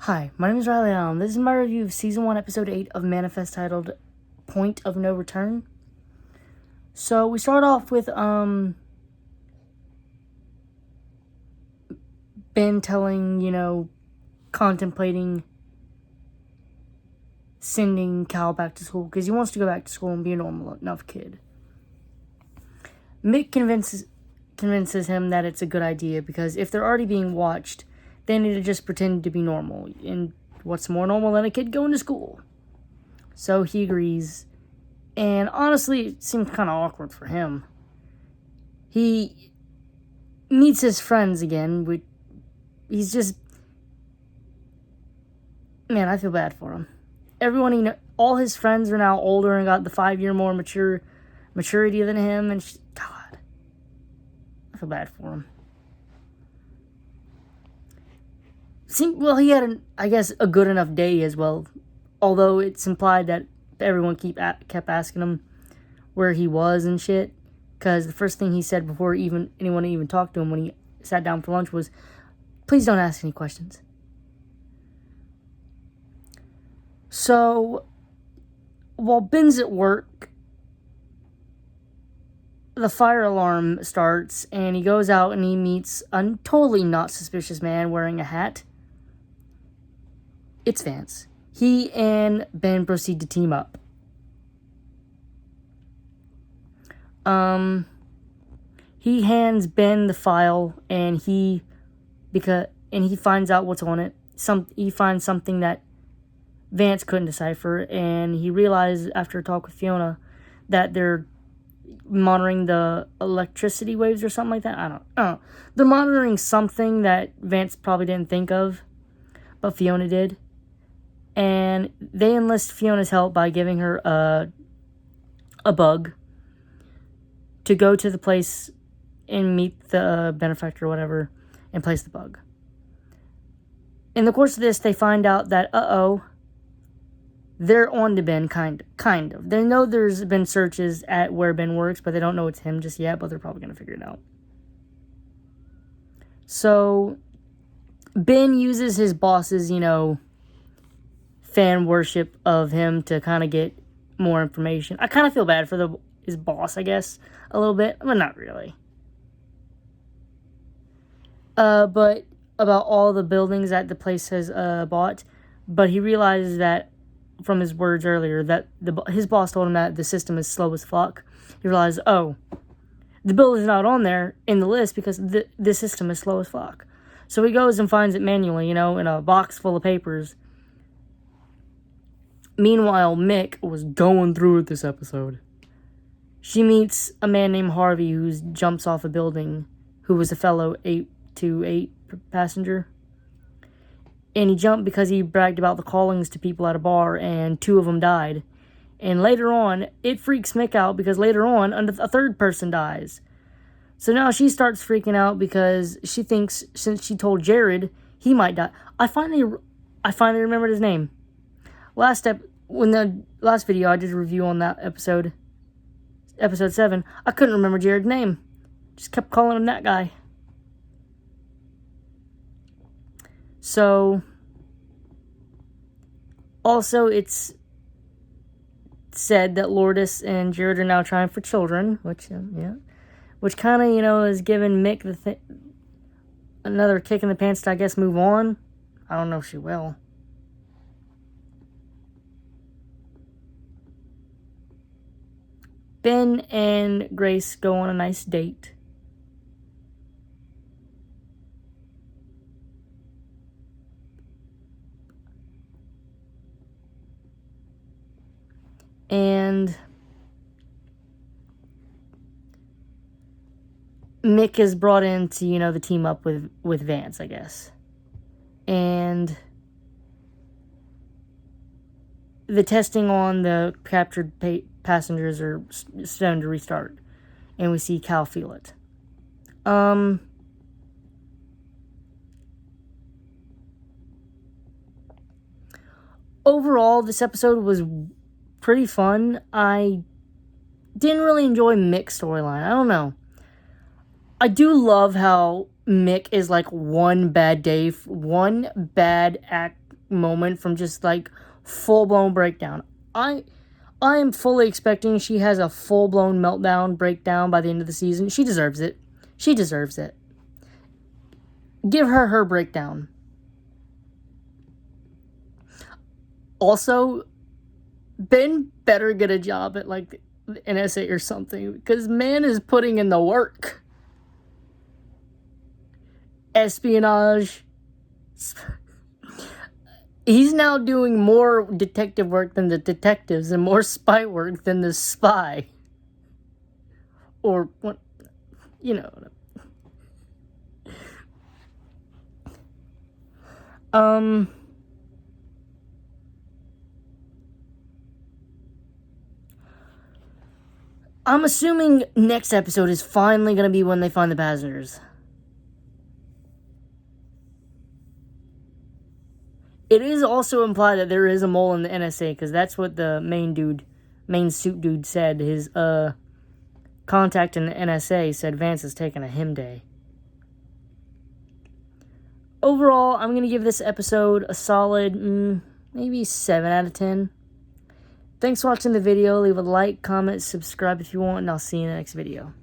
Hi, my name is Riley Allen. This is my review of Season 1, Episode 8 of Manifest, titled Point of No Return. So, we start off with, Ben telling, contemplating sending Cal back to school, because he wants to go back to school and be a normal enough kid. Mick convinces him that it's a good idea, because if they're already being watched, they need to just pretend to be normal. And what's more normal than a kid going to school? So he agrees. And honestly, it seemed kind of awkward for him. He meets his friends again. He's just... Man, I feel bad for him. Everyone all his friends are now older and got the 5-year more maturity than him. And God, I feel bad for him. He had, a good enough day as well. Although it's implied that everyone kept asking him where he was and shit. Because the first thing he said before anyone even talked to him when he sat down for lunch was, "Please don't ask any questions." So, while Ben's at work, the fire alarm starts, and he goes out and he meets a totally not suspicious man wearing a hat. It's Vance. He and Ben proceed to team up. He hands Ben the file, and he finds out what's on it. He finds something that Vance couldn't decipher, and he realizes after a talk with Fiona that they're monitoring the electricity waves or something like that. I don't know. They're monitoring something that Vance probably didn't think of, but Fiona did. And they enlist Fiona's help by giving her a bug to go to the place and meet the benefactor or whatever and place the bug. In the course of this, they find out that, they're on to Ben, kind of. They know there's been searches at where Ben works, but they don't know it's him just yet, but they're probably going to figure it out. So, Ben uses his boss's, fan worship of him to kind of get more information. I kind of feel bad for his boss, I guess, a little bit, but not really. But about all the buildings that the place has bought, but he realizes that from his words earlier that his boss told him that the system is slow as fuck. He realized, the building's not on there in the list because the system is slow as fuck. So he goes and finds it manually, in a box full of papers. Meanwhile, Mick was going through it this episode. She meets a man named Harvey who jumps off a building, who was a fellow 828 passenger. And he jumped because he bragged about the callings to people at a bar, and 2 of them died. And later on, it freaks Mick out because later on, a third person dies. So now she starts freaking out because she thinks since she told Jared he might die. I finally remembered his name. When the last video I did a review on that episode 7, I couldn't remember Jared's name. Just kept calling him that guy. So, also it's said that Lourdes and Jared are now trying for children, which kind of, is giving Mick another kick in the pants to, I guess, move on. I don't know if she will. Ben and Grace go on a nice date. And Mick is brought in to, the team up with Vance, I guess. And the testing on the captured passengers are starting to restart. And we see Cal feel it. Overall, this episode was pretty fun. I didn't really enjoy Mick's storyline. I don't know. I do love how Mick is like one bad moment from just, like, full-blown breakdown. I am fully expecting she has a full-blown meltdown, breakdown by the end of the season. She deserves it. She deserves it. Give her breakdown. Also, Ben better get a job at, like, the NSA or something, because man is putting in the work. Espionage. He's now doing more detective work than the detectives and more spy work than the spy. Or, you know. I'm assuming next episode is finally going to be when they find the passengers. It is also implied that there is a mole in the NSA, because that's what the main suit dude said. His contact in the NSA said Vance is taking a him day. Overall, I'm going to give this episode a solid, maybe 7 out of 10. Thanks for watching the video. Leave a like, comment, subscribe if you want, and I'll see you in the next video.